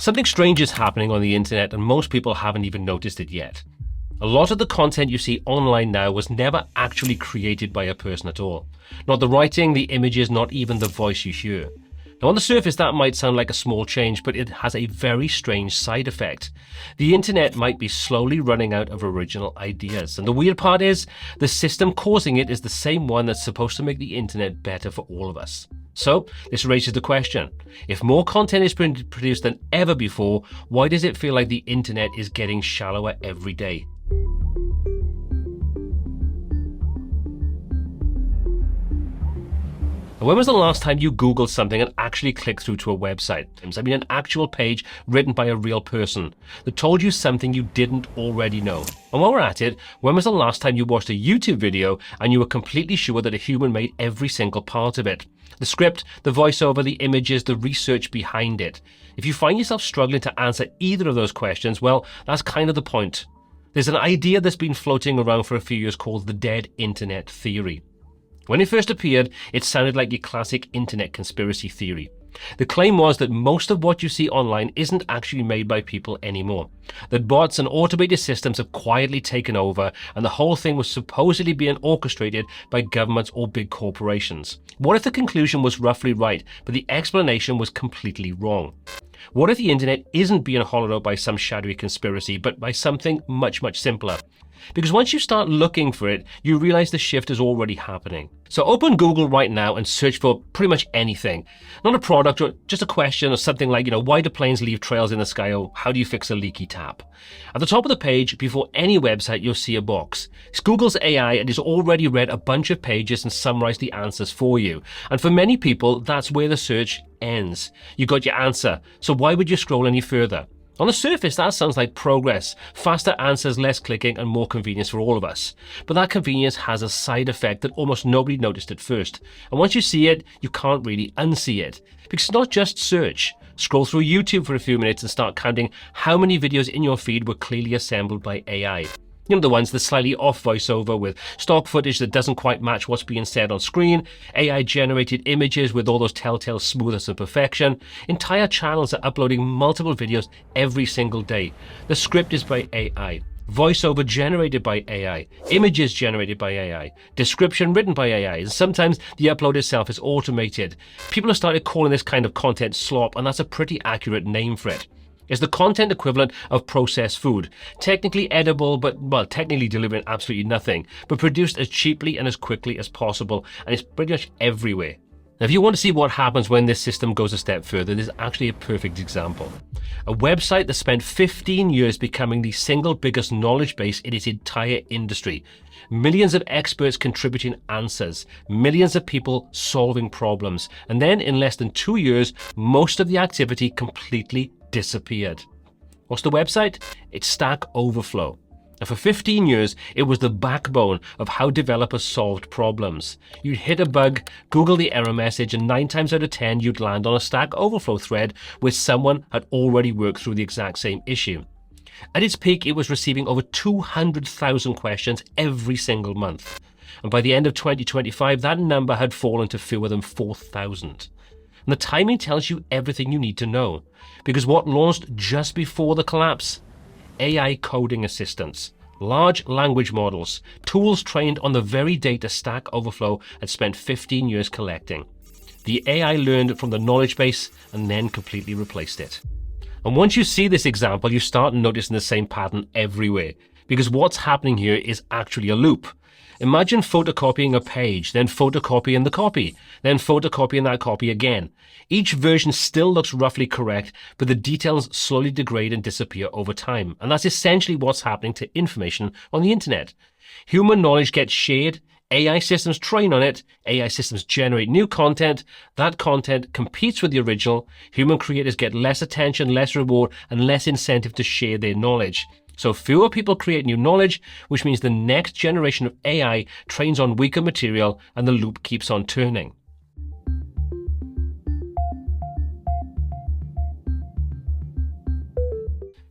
Something strange is happening on the internet and most people haven't even noticed it yet. A lot of the content you see online now was never actually created by a person at all. Not the writing, the images, not even the voice you hear. Now on the surface that might sound like a small change, but it has a very strange side effect. The internet might be slowly running out of original ideas, and the weird part is, the system causing it is the same one that's supposed to make the internet better for all of us. So this raises the question, if more content is produced than ever before, why does it feel like the internet is getting shallower every day? When was the last time you Googled something and actually clicked through to a website? I mean, an actual page written by a real person that told you something you didn't already know. And while we're at it, when was the last time you watched a YouTube video and you were completely sure that a human made every single part of it? The script, the voiceover, the images, the research behind it. If you find yourself struggling to answer either of those questions, well, that's kind of the point. There's an idea that's been floating around for a few years called the dead internet theory. When it first appeared, it sounded like your classic internet conspiracy theory. The claim was that most of what you see online isn't actually made by people anymore, that bots and automated systems have quietly taken over, and the whole thing was supposedly being orchestrated by governments or big corporations. What if the conclusion was roughly right, but the explanation was completely wrong? What if the internet isn't being hollowed out by some shadowy conspiracy, but by something much, much simpler? Because once you start looking for it, you realize the shift is already happening. So open Google right now and search for pretty much anything. Not a product or just a question or something like, why do planes leave trails in the sky, or how do you fix a leaky tap? At the top of the page, before any website, you'll see a box. It's Google's AI and it's already read a bunch of pages and summarized the answers for you. And for many people, that's where the search ends. You got your answer. So why would you scroll any further? On the surface, that sounds like progress, faster answers, less clicking, and more convenience for all of us. But that convenience has a side effect that almost nobody noticed at first. And once you see it, you can't really unsee it. Because it's not just search. Scroll through YouTube for a few minutes and start counting how many videos in your feed were clearly assembled by AI. The ones that slightly off voiceover with stock footage that doesn't quite match what's being said on screen, AI generated images with all those telltale smoothness and perfection. Entire channels are uploading multiple videos every single day. The script is by AI. Voiceover generated by AI, images generated by AI, description written by AI, and sometimes the upload itself is automated. People have started calling this kind of content slop, and that's a pretty accurate name for it. It's the content equivalent of processed food, technically edible, but, technically delivering absolutely nothing, but produced as cheaply and as quickly as possible, and it's pretty much everywhere. Now, if you want to see what happens when this system goes a step further, there's actually a perfect example. A website that spent 15 years becoming the single biggest knowledge base in its entire industry. Millions of experts contributing answers, millions of people solving problems, and then in less than 2 years, most of the activity completely disappeared. What's the website? It's Stack Overflow. And for 15 years, it was the backbone of how developers solved problems. You'd hit a bug, Google the error message, and 9 times out of 10, you'd land on a Stack Overflow thread where someone had already worked through the exact same issue. At its peak, it was receiving over 200,000 questions every single month. And by the end of 2025, that number had fallen to fewer than 4,000. And the timing tells you everything you need to know. Because what launched just before the collapse? AI coding assistants, large language models, tools trained on the very data Stack Overflow had spent 15 years collecting. The AI learned from the knowledge base and then completely replaced it. And once you see this example, you start noticing the same pattern everywhere. Because what's happening here is actually a loop. Imagine photocopying a page, then photocopying the copy, then photocopying that copy again. Each version still looks roughly correct, but the details slowly degrade and disappear over time. And that's essentially what's happening to information on the internet. Human knowledge gets shared, AI systems train on it, AI systems generate new content, that content competes with the original, human creators get less attention, less reward, and less incentive to share their knowledge. So fewer people create new knowledge, which means the next generation of AI trains on weaker material and the loop keeps on turning.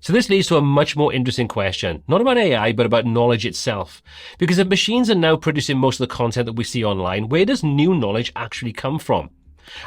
So this leads to a much more interesting question, not about AI, but about knowledge itself. Because if machines are now producing most of the content that we see online, where does new knowledge actually come from?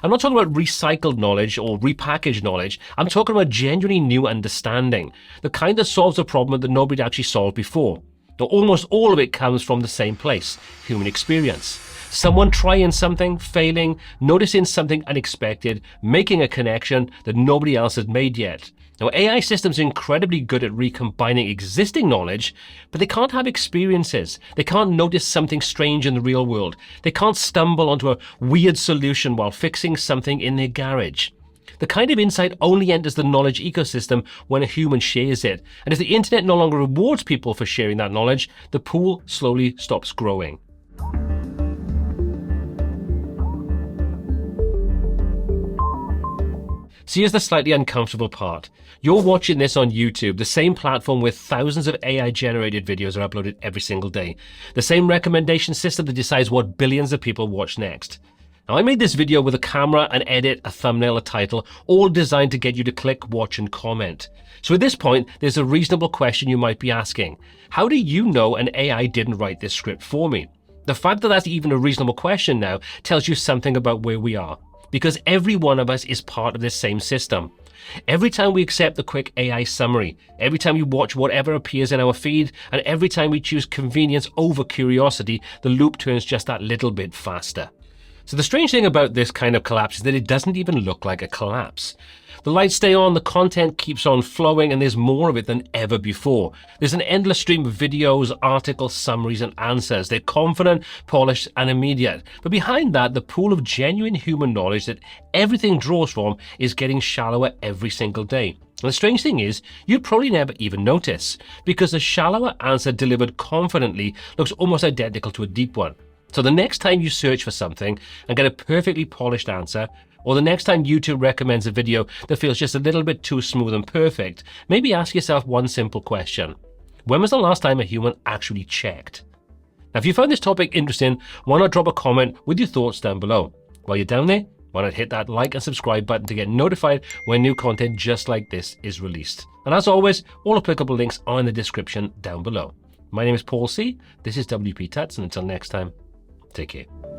I'm not talking about recycled knowledge or repackaged knowledge. I'm talking about genuinely new understanding, the kind that solves a problem that nobody actually solved before. Now, almost all of it comes from the same place, human experience. Someone trying something, failing, noticing something unexpected, making a connection that nobody else has made yet. Now, AI systems are incredibly good at recombining existing knowledge, but they can't have experiences. They can't notice something strange in the real world. They can't stumble onto a weird solution while fixing something in their garage. The kind of insight only enters the knowledge ecosystem when a human shares it. And if the internet no longer rewards people for sharing that knowledge, the pool slowly stops growing. So here's the slightly uncomfortable part. You're watching this on YouTube, the same platform where thousands of AI-generated videos are uploaded every single day. The same recommendation system that decides what billions of people watch next. Now, I made this video with a camera, an edit, a thumbnail, a title, all designed to get you to click, watch, and comment. So at this point, there's a reasonable question you might be asking. How do you know an AI didn't write this script for me? The fact that that's even a reasonable question now tells you something about where we are. Because every one of us is part of this same system. Every time we accept the quick AI summary, every time we watch whatever appears in our feed, and every time we choose convenience over curiosity, the loop turns just that little bit faster. So the strange thing about this kind of collapse is that it doesn't even look like a collapse. The lights stay on, the content keeps on flowing, and there's more of it than ever before. There's an endless stream of videos, articles, summaries, and answers. They're confident, polished, and immediate. But behind that, the pool of genuine human knowledge that everything draws from is getting shallower every single day. And the strange thing is, you'd probably never even notice, because the shallower answer delivered confidently looks almost identical to a deep one. So the next time you search for something and get a perfectly polished answer, or the next time YouTube recommends a video that feels just a little bit too smooth and perfect, maybe ask yourself one simple question. When was the last time a human actually checked? Now, if you found this topic interesting, why not drop a comment with your thoughts down below? While you're down there, why not hit that like and subscribe button to get notified when new content just like this is released. And as always, all applicable links are in the description down below. My name is Paul C. This is WPTuts, and until next time, take care.